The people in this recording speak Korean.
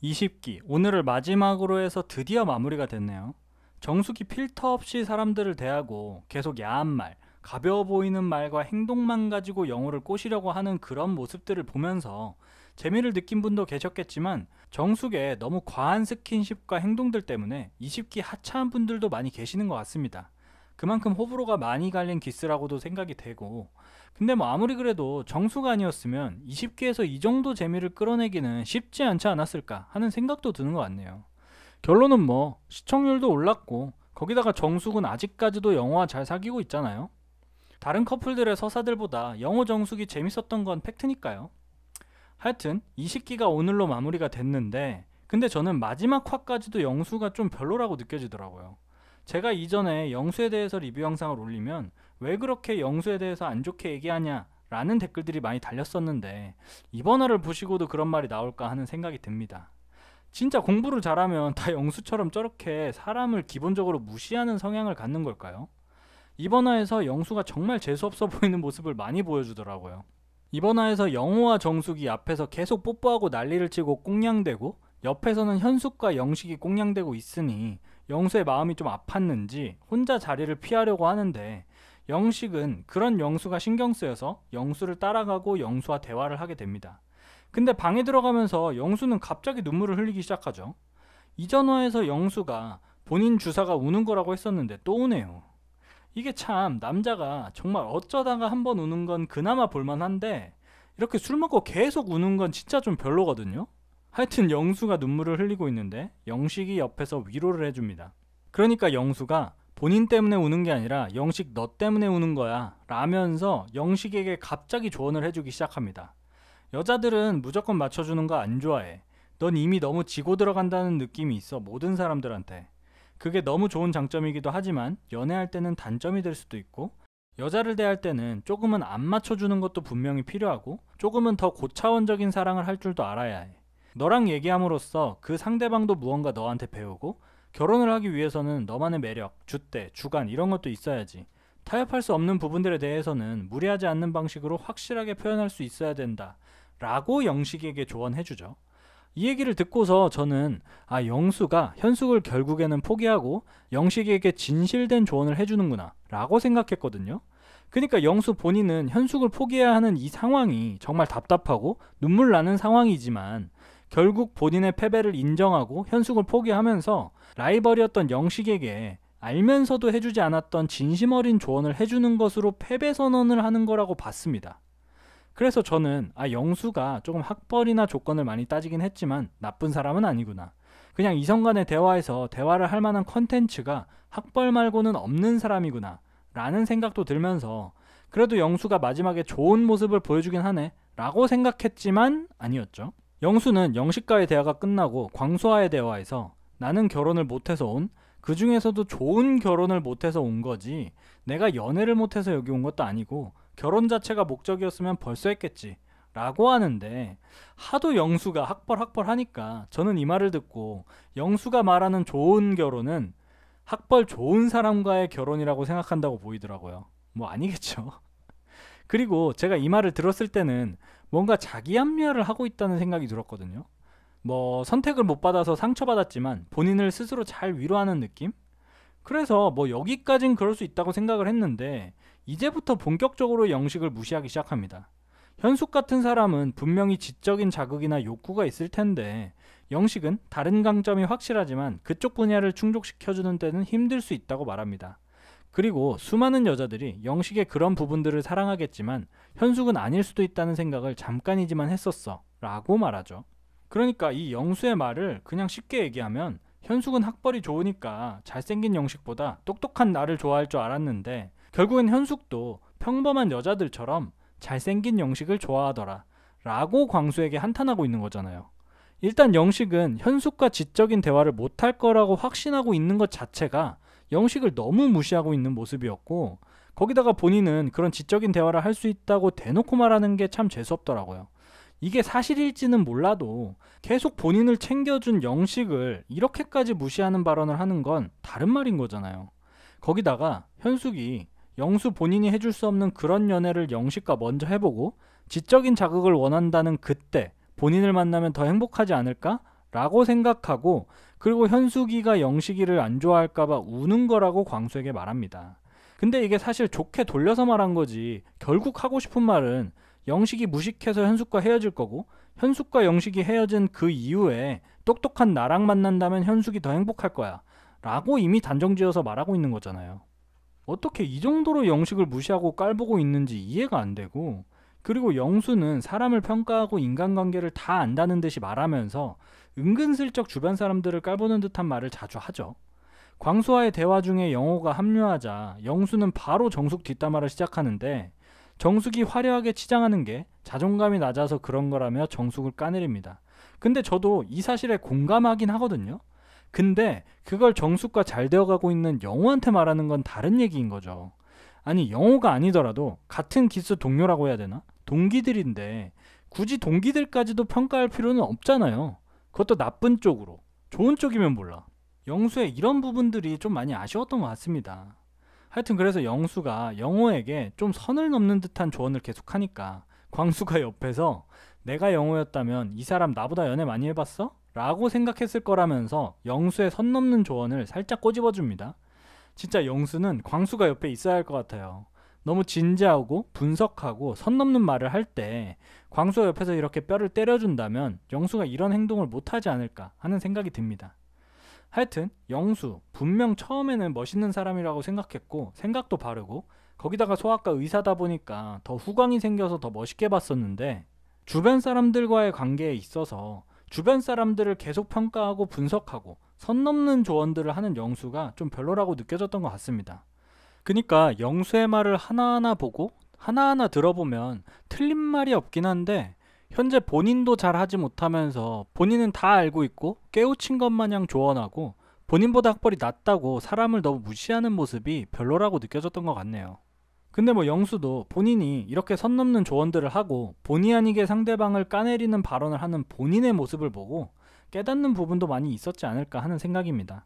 20기 오늘을 마지막으로 해서 드디어 마무리가 됐네요. 정수기 필터 없이 사람들을 대하고 계속 야한 말, 가벼워 보이는 말과 행동만 가지고 영호를 꼬시려고 하는 그런 모습들을 보면서 재미를 느낀 분도 계셨겠지만 정숙의 너무 과한 스킨십과 행동들 때문에 20기 하차한 분들도 많이 계시는 것 같습니다. 그만큼 호불호가 많이 갈린 기스라고도 생각이 되고, 근데 뭐 아무리 그래도 정수가 아니었으면 20기에서 이 정도 재미를 끌어내기는 쉽지 않지 않았을까 하는 생각도 드는 것 같네요. 결론은 뭐 시청률도 올랐고 거기다가 정숙은 아직까지도 영호와 잘 사귀고 있잖아요. 다른 커플들의 서사들보다 영호 정숙이 재밌었던 건 팩트니까요. 하여튼 20기가 오늘로 마무리가 됐는데, 근데 저는 마지막 화까지도 영수가 좀 별로라고 느껴지더라고요. 제가 이전에 영수에 대해서 리뷰 영상을 올리면 왜 그렇게 영수에 대해서 안 좋게 얘기하냐 라는 댓글들이 많이 달렸었는데, 이번 화를 보시고도 그런 말이 나올까 하는 생각이 듭니다. 진짜 공부를 잘하면 다 영수처럼 저렇게 사람을 기본적으로 무시하는 성향을 갖는 걸까요? 이번 화에서 영수가 정말 재수없어 보이는 모습을 많이 보여주더라고요. 이번 화에서 영호와 정숙이 앞에서 계속 뽀뽀하고 난리를 치고 꽁냥대고, 옆에서는 현숙과 영식이 꽁냥대고 있으니 영수의 마음이 좀 아팠는지 혼자 자리를 피하려고 하는데, 영식은 그런 영수가 신경 쓰여서 영수를 따라가고 영수와 대화를 하게 됩니다. 근데 방에 들어가면서 영수는 갑자기 눈물을 흘리기 시작하죠. 이전 화에서 영수가 본인 주사가 우는 거라고 했었는데 또 우네요. 이게 참, 남자가 정말 어쩌다가 한번 우는 건 그나마 볼만한데 이렇게 술 먹고 계속 우는 건 진짜 좀 별로거든요. 하여튼 영수가 눈물을 흘리고 있는데 영식이 옆에서 위로를 해줍니다. 그러니까 영수가 본인 때문에 우는 게 아니라 영식 너 때문에 우는 거야 라면서 영식에게 갑자기 조언을 해주기 시작합니다. 여자들은 무조건 맞춰주는 거 안 좋아해. 넌 이미 너무 지고 들어간다는 느낌이 있어, 모든 사람들한테. 그게 너무 좋은 장점이기도 하지만 연애할 때는 단점이 될 수도 있고, 여자를 대할 때는 조금은 안 맞춰주는 것도 분명히 필요하고, 조금은 더 고차원적인 사랑을 할 줄도 알아야 해. 너랑 얘기함으로써 그 상대방도 무언가 너한테 배우고, 결혼을 하기 위해서는 너만의 매력, 줏대, 주관 이런 것도 있어야지. 타협할 수 없는 부분들에 대해서는 무리하지 않는 방식으로 확실하게 표현할 수 있어야 된다 라고 영식에게 조언해주죠. 이 얘기를 듣고서 저는 영수가 현숙을 결국에는 포기하고 영식에게 진실된 조언을 해주는구나 라고 생각했거든요. 그러니까 영수 본인은 현숙을 포기해야 하는 이 상황이 정말 답답하고 눈물 나는 상황이지만, 결국 본인의 패배를 인정하고 현숙을 포기하면서 라이벌이었던 영식에게 알면서도 해주지 않았던 진심 어린 조언을 해주는 것으로 패배 선언을 하는 거라고 봤습니다. 그래서 저는 영수가 조금 학벌이나 조건을 많이 따지긴 했지만 나쁜 사람은 아니구나. 그냥 이성 간의 대화에서 대화를 할 만한 컨텐츠가 학벌 말고는 없는 사람이구나 라는 생각도 들면서, 그래도 영수가 마지막에 좋은 모습을 보여주긴 하네 라고 생각했지만 아니었죠. 영수는 영식과의 대화가 끝나고 광수와의 대화에서 나는 결혼을 못해서 온, 그 중에서도 좋은 결혼을 못해서 온 거지 내가 연애를 못해서 여기 온 것도 아니고 결혼 자체가 목적이었으면 벌써 했겠지 라고 하는데, 하도 영수가 학벌 하니까 저는 이 말을 듣고 영수가 말하는 좋은 결혼은 학벌 좋은 사람과의 결혼이라고 생각한다고 보이더라고요. 뭐 아니겠죠. 그리고 제가 이 말을 들었을 때는 뭔가 자기 합리화를 하고 있다는 생각이 들었거든요. 뭐 선택을 못 받아서 상처받았지만 본인을 스스로 잘 위로하는 느낌? 그래서 뭐 여기까진 그럴 수 있다고 생각을 했는데, 이제부터 본격적으로 영식을 무시하기 시작합니다. 현숙 같은 사람은 분명히 지적인 자극이나 욕구가 있을 텐데, 영식은 다른 강점이 확실하지만 그쪽 분야를 충족시켜주는 데는 힘들 수 있다고 말합니다. 그리고 수많은 여자들이 영식의 그런 부분들을 사랑하겠지만 현숙은 아닐 수도 있다는 생각을 잠깐이지만 했었어 라고 말하죠. 그러니까 이 영수의 말을 그냥 쉽게 얘기하면, 현숙은 학벌이 좋으니까 잘생긴 영식보다 똑똑한 나를 좋아할 줄 알았는데 결국엔 현숙도 평범한 여자들처럼 잘생긴 영식을 좋아하더라 라고 광수에게 한탄하고 있는 거잖아요. 일단 영식은 현숙과 지적인 대화를 못할 거라고 확신하고 있는 것 자체가 영식을 너무 무시하고 있는 모습이었고, 거기다가 본인은 그런 지적인 대화를 할 수 있다고 대놓고 말하는 게 참 재수없더라고요. 이게 사실일지는 몰라도 계속 본인을 챙겨준 영식을 이렇게까지 무시하는 발언을 하는 건 다른 말인 거잖아요. 거기다가 현숙이 영수 본인이 해줄 수 없는 그런 연애를 영식과 먼저 해보고 지적인 자극을 원한다는 그때 본인을 만나면 더 행복하지 않을까? 라고 생각하고, 그리고 현숙이가 영식이를 안 좋아할까봐 우는 거라고 광수에게 말합니다. 근데 이게 사실 좋게 돌려서 말한 거지, 결국 하고 싶은 말은 영식이 무식해서 현숙과 헤어질 거고, 현숙과 영식이 헤어진 그 이후에 똑똑한 나랑 만난다면 현숙이 더 행복할 거야 라고 이미 단정지어서 말하고 있는 거잖아요. 어떻게 이 정도로 영식을 무시하고 깔보고 있는지 이해가 안 되고, 그리고 영수는 사람을 평가하고 인간관계를 다 안다는 듯이 말하면서 은근슬쩍 주변 사람들을 깔보는 듯한 말을 자주 하죠. 광수와의 대화 중에 영호가 합류하자 영수는 바로 정숙 뒷담화를 시작하는데, 정숙이 화려하게 치장하는 게 자존감이 낮아서 그런 거라며 정숙을 까내립니다. 근데 저도 이 사실에 공감하긴 하거든요. 근데 그걸 정숙과 잘 되어가고 있는 영호한테 말하는 건 다른 얘기인 거죠. 아니, 영호가 아니더라도 같은 기수 동료라고 해야 되나? 동기들인데 굳이 동기들까지도 평가할 필요는 없잖아요. 그것도 나쁜 쪽으로. 좋은 쪽이면 몰라. 영수의 이런 부분들이 좀 많이 아쉬웠던 것 같습니다. 하여튼 그래서 영수가 영호에게 좀 선을 넘는 듯한 조언을 계속하니까 광수가 옆에서 내가 영호였다면 이 사람 나보다 연애 많이 해봤어? 라고 생각했을 거라면서 영수의 선 넘는 조언을 살짝 꼬집어줍니다. 진짜 영수는 광수가 옆에 있어야 할 것 같아요. 너무 진지하고 분석하고 선 넘는 말을 할 때 광수가 옆에서 이렇게 뼈를 때려준다면 영수가 이런 행동을 못하지 않을까 하는 생각이 듭니다. 하여튼 영수 분명 처음에는 멋있는 사람이라고 생각했고 생각도 바르고, 거기다가 소아과 의사다 보니까 더 후광이 생겨서 더 멋있게 봤었는데, 주변 사람들과의 관계에 있어서 주변 사람들을 계속 평가하고 분석하고 선 넘는 조언들을 하는 영수가 좀 별로라고 느껴졌던 것 같습니다. 그니까 영수의 말을 하나하나 보고 하나하나 들어보면 틀린 말이 없긴 한데, 현재 본인도 잘 하지 못하면서 본인은 다 알고 있고 깨우친 것 마냥 조언하고 본인보다 학벌이 낮다고 사람을 너무 무시하는 모습이 별로라고 느껴졌던 것 같네요. 근데 뭐 영수도 본인이 이렇게 선 넘는 조언들을 하고 본의 아니게 상대방을 까내리는 발언을 하는 본인의 모습을 보고 깨닫는 부분도 많이 있었지 않을까 하는 생각입니다.